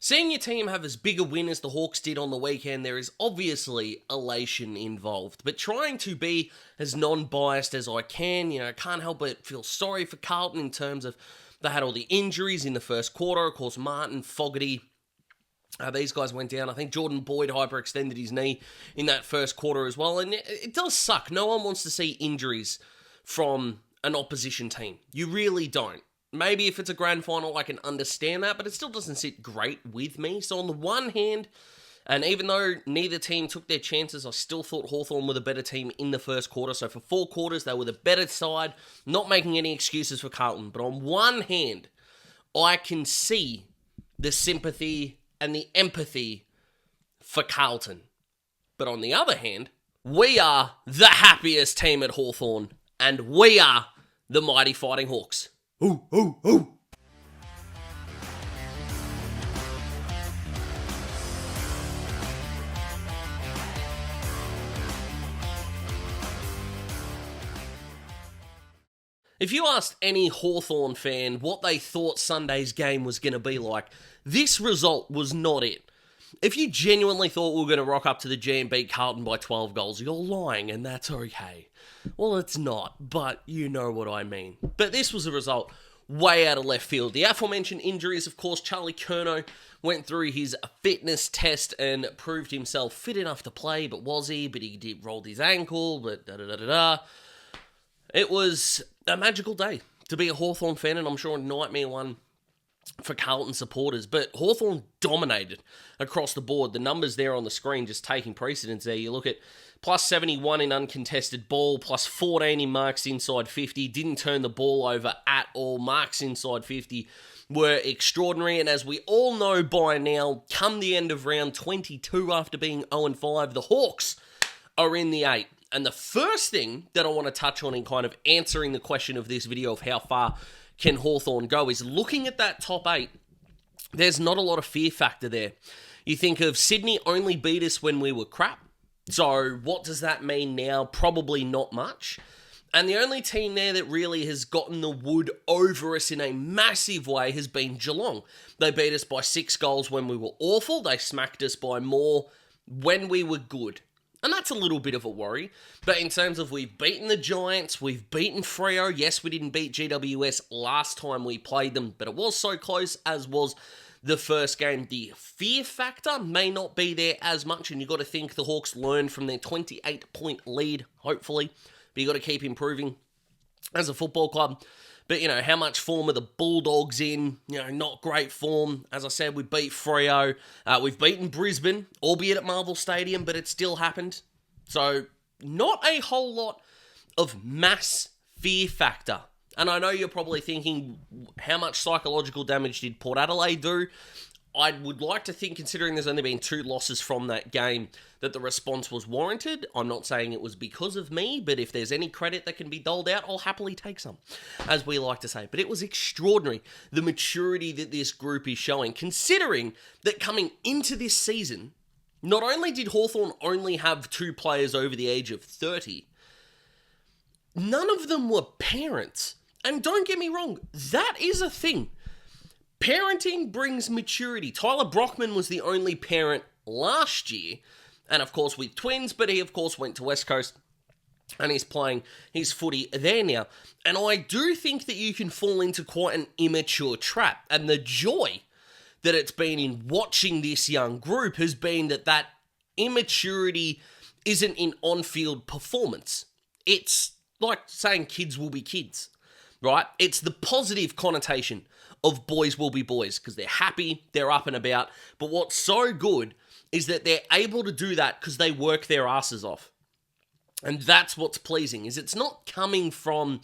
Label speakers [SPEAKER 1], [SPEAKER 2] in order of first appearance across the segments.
[SPEAKER 1] Seeing your team have as big a win as the Hawks did on the weekend, there is obviously elation involved. But trying to be as non-biased as I can, can't help but feel sorry for Carlton in terms of they had all the injuries in the first quarter. Of course, Martin, Fogarty, these guys went down. I think Jordan Boyd hyperextended his knee in that first quarter as well. And it does suck. No one wants to see injuries from an opposition team. You really don't. Maybe if it's a grand final, I can understand that, but it still doesn't sit great with me. So on the one hand, and even though neither team took their chances, I still thought Hawthorn were the better team in the first quarter. So for 4 quarters, they were the better side, not making any excuses for Carlton. But on one hand, I can see the sympathy and the empathy for Carlton. But on the other hand, we are the happiest team at Hawthorn, and we are the mighty Fighting Hawks. Ooh, ooh, ooh. If you asked any Hawthorn fan what they thought Sunday's game was going to be like, this result was not it. If you genuinely thought we were going to rock up to the G and beat Carlton by 12 goals, you're lying, and that's okay. Well, it's not, but you know what I mean. But this was a result way out of left field. The aforementioned injuries, of course, Charlie Curnow went through his fitness test and proved himself fit enough to play, but was he? But he rolled his ankle, but da-da-da-da-da. It was a magical day to be a Hawthorn fan, and I'm sure a nightmare one for Carlton supporters, but Hawthorn dominated across the board. The numbers there on the screen just taking precedence there. You look at plus 71 in uncontested ball, plus 14 in marks inside 50, didn't turn the ball over at all. Marks inside 50 were extraordinary, and as we all know by now, come the end of round 22 after being 0-5, the Hawks are in the 8. And the first thing that I want to touch on in kind of answering the question of this video of how far can Hawthorn go is looking at that top 8, there's not a lot of fear factor there. You think of Sydney only beat us when we were crap. So what does that mean now? Probably not much. And the only team there that really has gotten the wood over us in a massive way has been Geelong. They beat us by 6 goals when we were awful. They smacked us by more when we were good. And that's a little bit of a worry. But in terms of we've beaten the Giants, we've beaten Freo. Yes, we didn't beat GWS last time we played them, but it was so close, as was the first game. The fear factor may not be there as much, and you've got to think the Hawks learned from their 28-point lead, hopefully. But you've got to keep improving as a football club. But, how much form are the Bulldogs in? Not great form. As I said, we beat Freo. We've beaten Brisbane, albeit at Marvel Stadium, but it still happened. So, not a whole lot of mass fear factor. And I know you're probably thinking, how much psychological damage did Port Adelaide do? I would like to think, considering there's only been 2 losses from that game, that the response was warranted. I'm not saying it was because of me, but if there's any credit that can be doled out, I'll happily take some, as we like to say. But it was extraordinary, the maturity that this group is showing, considering that coming into this season, not only did Hawthorn only have 2 players over the age of 30, none of them were parents. And don't get me wrong, that is a thing. Parenting brings maturity. Tyler Brockman was the only parent last year, and of course with twins, but he of course went to West Coast and he's playing his footy there now. And I do think that you can fall into quite an immature trap, and the joy that it's been in watching this young group has been that immaturity isn't in on-field performance. It's like saying kids will be kids, right? It's the positive connotation of boys will be boys, because they're happy, they're up and about. But what's so good is that they're able to do that because they work their asses off. And that's what's pleasing, is it's not coming from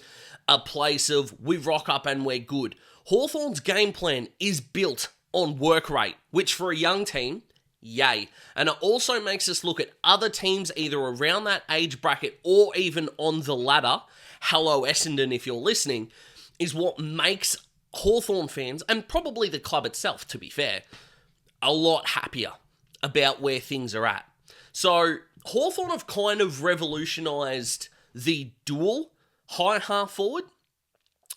[SPEAKER 1] a place of we rock up and we're good. Hawthorn's game plan is built on work rate, which for a young team, yay. And it also makes us look at other teams either around that age bracket or even on the ladder. Hello, Essendon, if you're listening, is what makes Hawthorn fans, and probably the club itself, to be fair, a lot happier about where things are at. So, Hawthorn have kind of revolutionised the dual high half forward,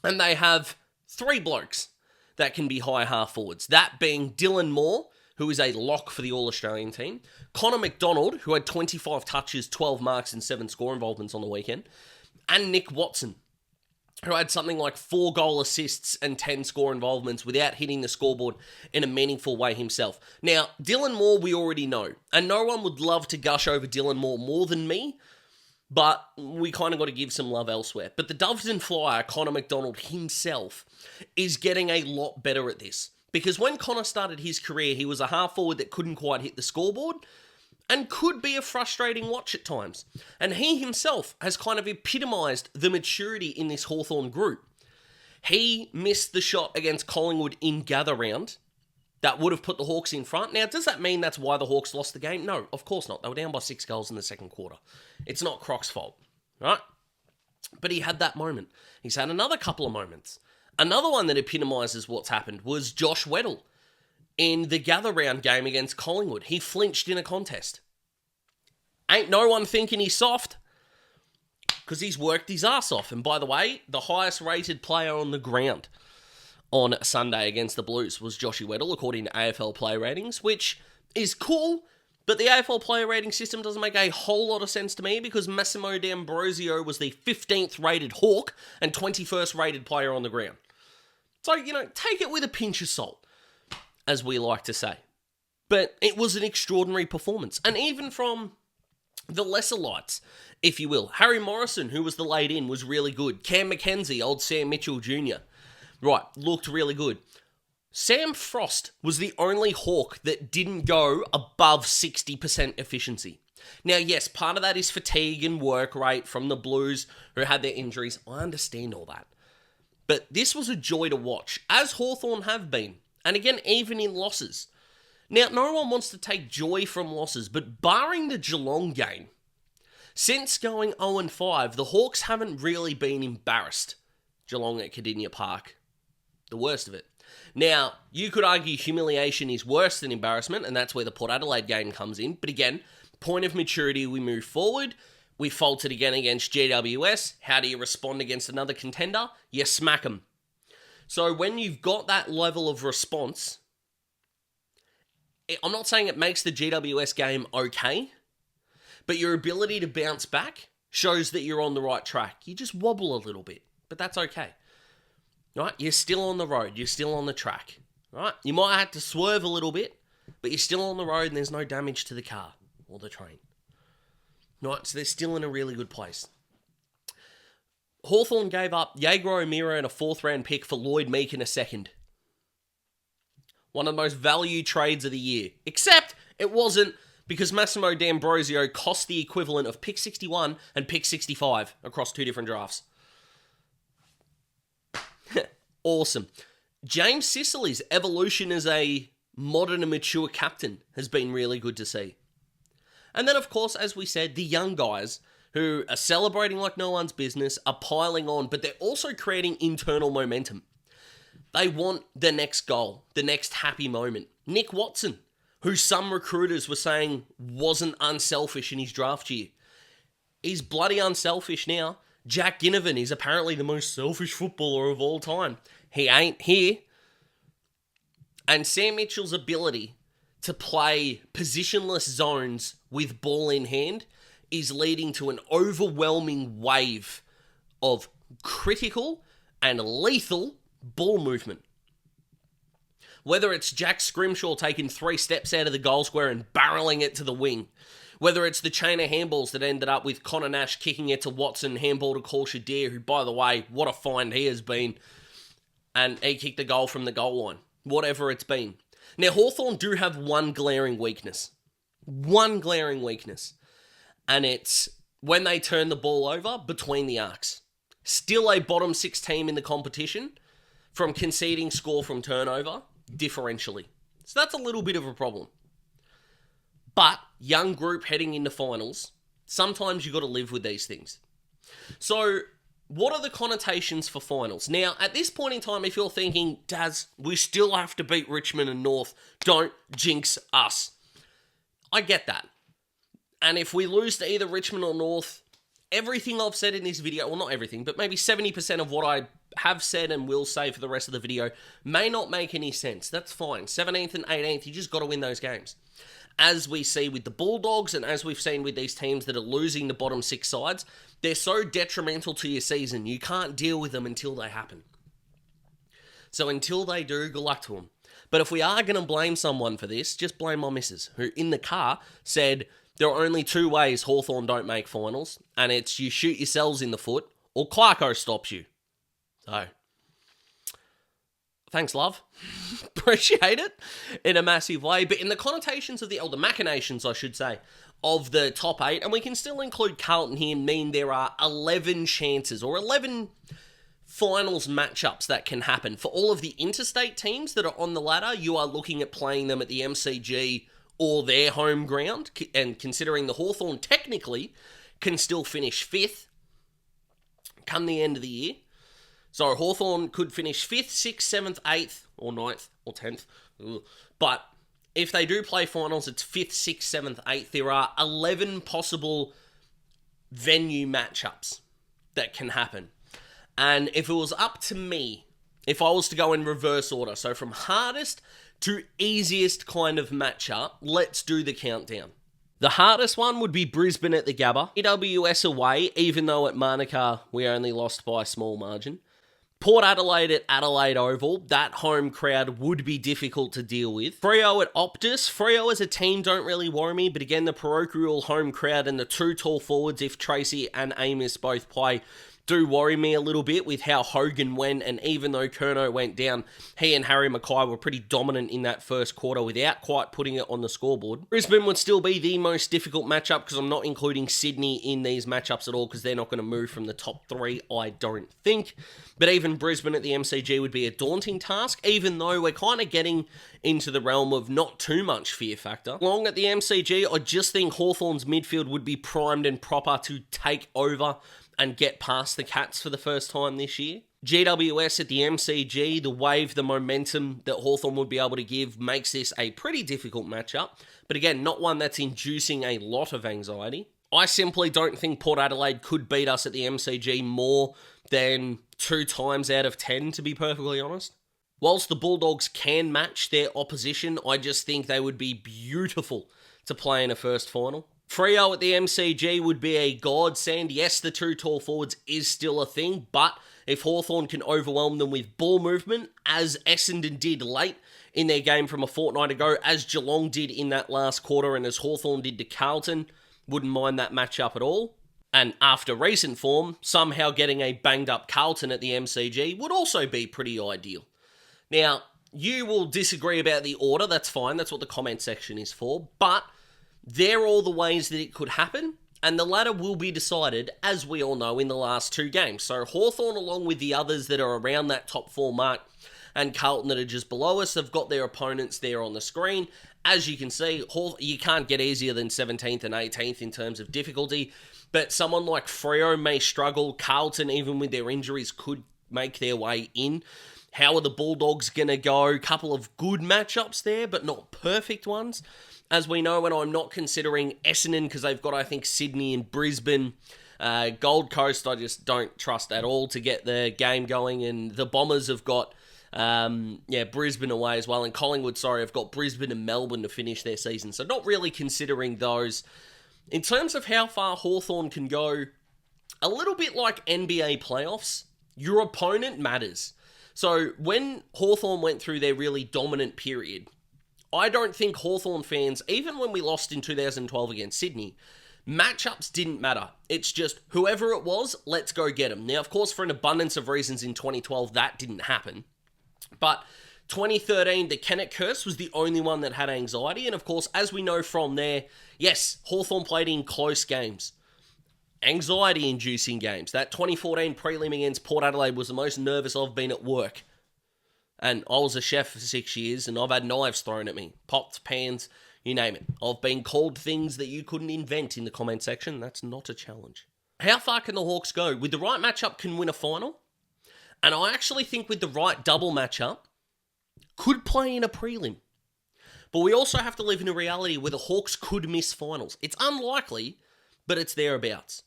[SPEAKER 1] and they have 3 blokes that can be high half forwards. That being Dylan Moore, who is a lock for the All-Australian team, Connor McDonald, who had 25 touches, 12 marks, and 7 score involvements on the weekend, and Nick Watson, who had something like 4 goal assists and 10 score involvements without hitting the scoreboard in a meaningful way himself. Now, Dylan Moore we already know, and no one would love to gush over Dylan Moore more than me, but we kind of got to give some love elsewhere. But the Doveton Flyer, Connor McDonald himself, is getting a lot better at this. Because when Connor started his career, he was a half forward that couldn't quite hit the scoreboard, and could be a frustrating watch at times. And he himself has kind of epitomised the maturity in this Hawthorn group. He missed the shot against Collingwood in gather round that would have put the Hawks in front. Now, does that mean that's why the Hawks lost the game? No, of course not. They were down by 6 goals in the second quarter. It's not Croc's fault, right? But he had that moment. He's had another couple of moments. Another one that epitomises what's happened was Josh Weddle. In the gather round game against Collingwood, he flinched in a contest. Ain't no one thinking he's soft, because he's worked his ass off. And by the way, the highest rated player on the ground on Sunday against the Blues was Joshy Weddle, according to AFL player ratings, which is cool, but the AFL player rating system doesn't make a whole lot of sense to me, because Massimo D'Ambrosio was the 15th rated Hawk and 21st rated player on the ground. So, take it with a pinch of salt, as we like to say. But it was an extraordinary performance. And even from the lesser lights, if you will, Harry Morrison, who was the laid in, was really good. Cam McKenzie, old Sam Mitchell Jr., looked really good. Sam Frost was the only Hawk that didn't go above 60% efficiency. Now, yes, part of that is fatigue and work rate from the Blues who had their injuries. I understand all that. But this was a joy to watch, as Hawthorn have been. And again, even in losses. Now, no one wants to take joy from losses, but barring the Geelong game, since going 0-5, the Hawks haven't really been embarrassed. Geelong at Cardinia Park. The worst of it. Now, you could argue humiliation is worse than embarrassment, and that's where the Port Adelaide game comes in. But again, point of maturity, we move forward. We faltered again against GWS. How do you respond against another contender? You smack them. So when you've got that level of response, I'm not saying it makes the GWS game okay, but your ability to bounce back shows that you're on the right track. You just wobble a little bit, but that's okay. Right? You're still on the road. You're still on the track. Right? You might have to swerve a little bit, but you're still on the road and there's no damage to the car or the train. Right? So they're still in a really good place. Hawthorn gave up Jaeger O'Meara and a 4th round pick for Lloyd Meek in a second. One of the most valued trades of the year. Except it wasn't, because Massimo D'Ambrosio cost the equivalent of pick 61 and pick 65 across 2 different drafts. Awesome. James Sicily's evolution as a modern and mature captain has been really good to see. And then, of course, as we said, the young guys who are celebrating like no one's business, are piling on, but they're also creating internal momentum. They want the next goal, the next happy moment. Nick Watson, who some recruiters were saying wasn't unselfish in his draft year. He's bloody unselfish now. Jack Ginnivan is apparently the most selfish footballer of all time. He ain't here. And Sam Mitchell's ability to play positionless zones with ball in hand is leading to an overwhelming wave of critical and lethal ball movement. Whether it's Jack Scrimshaw taking 3 steps out of the goal square and barreling it to the wing. Whether it's the chain of handballs that ended up with Connor Nash kicking it to Watson, handball to Call Shadir, who, by the way, what a find he has been. And he kicked the goal from the goal line. Whatever it's been. Now, Hawthorn do have one glaring weakness. One glaring weakness. And it's when they turn the ball over between the arcs. Still a bottom 6 team in the competition from conceding score from turnover differentially. So that's a little bit of a problem. But young group heading into finals, sometimes you got to live with these things. So what are the connotations for finals? Now, at this point in time, if you're thinking, Daz, we still have to beat Richmond and North, don't jinx us. I get that. And if we lose to either Richmond or North, everything I've said in this video, well, not everything, but maybe 70% of what I have said and will say for the rest of the video may not make any sense. That's fine. 17th and 18th, you just got to win those games. As we see with the Bulldogs and as we've seen with these teams that are losing the bottom 6 sides, they're so detrimental to your season, you can't deal with them until they happen. So until they do, good luck to them. But if we are going to blame someone for this, just blame my missus, who in the car said there are only 2 ways Hawthorn don't make finals, and it's you shoot yourselves in the foot or Clarko stops you. So, thanks, love. Appreciate it in a massive way. But in the connotations of the machinations, I should say, of the top 8, and we can still include Carlton here, mean there are 11 chances or 11 finals matchups that can happen. For all of the interstate teams that are on the ladder, you are looking at playing them at the MCG or their home ground, and considering the Hawthorn technically can still finish 5th come the end of the year. So Hawthorn could finish 5th, 6th, 7th, 8th, or 9th, or 10th. But if they do play finals, it's 5th, 6th, 7th, 8th. There are 11 possible venue matchups that can happen. And if it was up to me, if I was to go in reverse order, so from hardest to easiest kind of matchup, let's do the countdown. The hardest one would be Brisbane at the Gabba. AWS away, even though at Manuka we only lost by a small margin. Port Adelaide at Adelaide Oval, that home crowd would be difficult to deal with. Freo at Optus. Freo as a team don't really worry me, but again, the parochial home crowd and the 2 tall forwards, if Tracy and Amos both play, do worry me a little bit with how Hogan went, and even though Curnow went down, he and Harry Mackay were pretty dominant in that first quarter without quite putting it on the scoreboard. Brisbane would still be the most difficult matchup because I'm not including Sydney in these matchups at all because they're not going to move from the top 3, I don't think. But even Brisbane at the MCG would be a daunting task, even though we're kind of getting into the realm of not too much fear factor. Long at the MCG, I just think Hawthorn's midfield would be primed and proper to take over and get past the Cats for the first time this year. GWS at the MCG, the wave, the momentum that Hawthorn would be able to give makes this a pretty difficult matchup, but again, not one that's inducing a lot of anxiety. I simply don't think Port Adelaide could beat us at the MCG more than 2 times out of 10, to be perfectly honest. Whilst the Bulldogs can match their opposition, I just think they would be beautiful to play in a first final. Freo at the MCG would be a godsend. Yes, the 2 tall forwards is still a thing, but if Hawthorn can overwhelm them with ball movement, as Essendon did late in their game from a fortnight ago, as Geelong did in that last quarter, and as Hawthorn did to Carlton, wouldn't mind that matchup at all. And after recent form, somehow getting a banged-up Carlton at the MCG would also be pretty ideal. Now, you will disagree about the order, that's fine, that's what the comment section is for, but they're all the ways that it could happen, and the ladder will be decided, as we all know, in the last 2 games. So Hawthorn, along with the others that are around that top 4 mark, and Carlton that are just below us, have got their opponents there on the screen. As you can see, you can't get easier than 17th and 18th in terms of difficulty, but someone like Freo may struggle. Carlton, even with their injuries, could make their way in. How are the Bulldogs going to go? Couple of good matchups there, but not perfect ones. As we know, and I'm not considering Essendon because they've got, I think, Sydney and Brisbane. Gold Coast, I just don't trust at all to get the game going. And the Bombers have got, Brisbane away as well. And Collingwood, have got Brisbane and Melbourne to finish their season. So not really considering those. In terms of how far Hawthorn can go, a little bit like NBA playoffs, your opponent matters. So when Hawthorn went through their really dominant period, I don't think Hawthorn fans, even when we lost in 2012 against Sydney, matchups didn't matter. It's just whoever it was, let's go get them. Now, of course, for an abundance of reasons in 2012, that didn't happen. But 2013, the Kennett curse was the only one that had anxiety. And of course, as we know from there, yes, Hawthorn played in close games. Anxiety-inducing games. That 2014 prelim against Port Adelaide was the most nervous I've been at work. And I was a chef for 6 years, and I've had knives thrown at me. Pots, pans, you name it. I've been called things that you couldn't invent in the comment section. That's not a challenge. How far can the Hawks go? With the right matchup, can win a final. And I actually think with the right double matchup, could play in a prelim. But we also have to live in a reality where the Hawks could miss finals. It's unlikely, but it's thereabouts.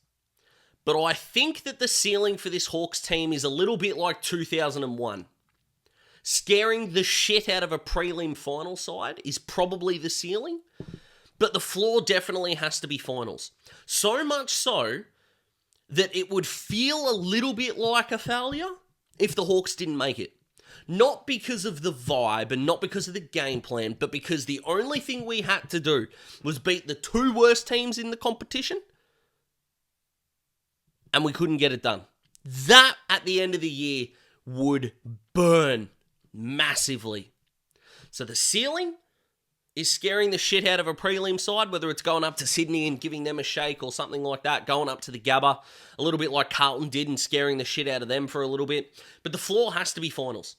[SPEAKER 1] But I think that the ceiling for this Hawks team is a little bit like 2001. Scaring the shit out of a prelim final side is probably the ceiling, but the floor definitely has to be finals. So much so that it would feel a little bit like a failure if the Hawks didn't make it. Not because of the vibe and not because of the game plan, but because the only thing we had to do was beat the two worst teams in the competition, and we couldn't get it done. That, at the end of the year, would burn massively. So the ceiling is scaring the shit out of a prelim side, whether it's going up to Sydney and giving them a shake or something like that, going up to the Gabba, a little bit like Carlton did and scaring the shit out of them for a little bit. But the floor has to be finals.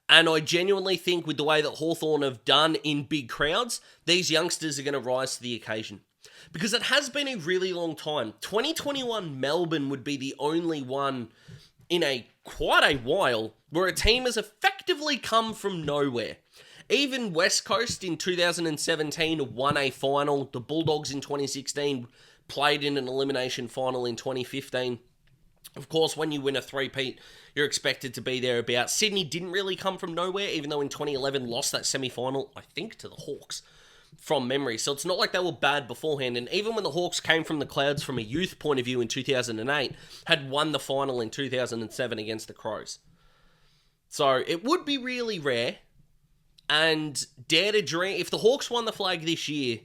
[SPEAKER 1] And I genuinely think with the way that Hawthorn have done in big crowds, these youngsters are going to rise to the occasion. Because it has been a really long time. 2021 Melbourne would be the only one in quite a while where a team has effectively come from nowhere. Even West Coast in 2017 won a final. The Bulldogs in 2016 played in an elimination final in 2015. Of course, when you win a three-peat, you're expected to be thereabouts. Sydney didn't really come from nowhere, even though in 2011 lost that semi-final, I think, to the Hawks from memory. So it's not like they were bad beforehand. And even when the Hawks came from the clouds from a youth point of view in 2008, had won the final in 2007 against the Crows. So it would be really rare. And dare to dream, if the Hawks won the flag this year,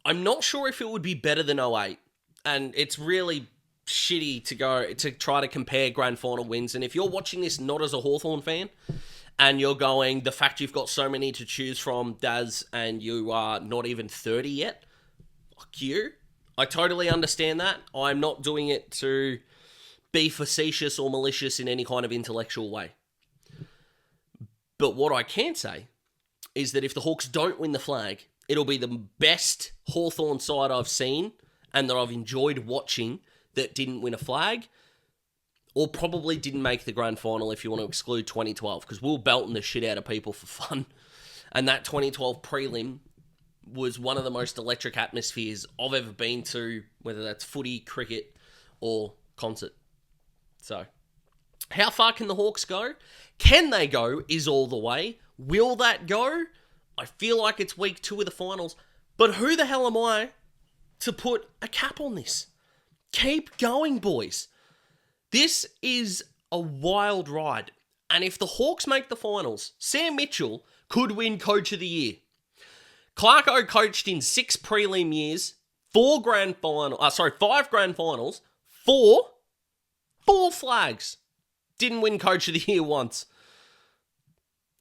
[SPEAKER 1] I'm not sure if it would be better than 08. And it's really shitty to try to compare grand final wins. And if you're watching this not as a Hawthorn fan, and you're going, the fact you've got so many to choose from, Daz, and you are not even 30 yet, fuck you. I totally understand that. I'm not doing it to be facetious or malicious in any kind of intellectual way. But what I can say is that if the Hawks don't win the flag, it'll be the best Hawthorn side I've seen and that I've enjoyed watching that didn't win a flag, or probably didn't make the grand final if you want to exclude 2012, because we were belting the shit out of people for fun. And that 2012 prelim was one of the most electric atmospheres I've ever been to, whether that's footy, cricket, or concert. So, how far can the Hawks go? Can they go is all the way. Will that go? I feel like it's week 2 of the finals. But who the hell am I to put a cap on this? Keep going, boys. This is a wild ride. And if the Hawks make the finals, Sam Mitchell could win Coach of the Year. Clarko coached in 6 prelim years, 5 grand finals, 4 flags. Didn't win Coach of the Year once.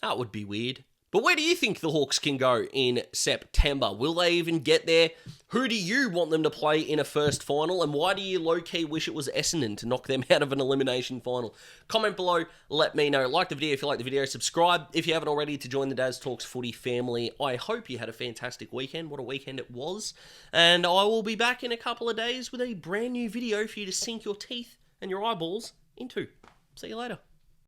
[SPEAKER 1] That would be weird. But where do you think the Hawks can go in September? Will they even get there? Who do you want them to play in a first final? And why do you low-key wish it was Essendon to knock them out of an elimination final? Comment below, let me know. Like the video if you like the video. Subscribe if you haven't already to join the Daz Talks Footy family. I hope you had a fantastic weekend. What a weekend it was. And I will be back in a couple of days with a brand new video for you to sink your teeth and your eyeballs into. See you later.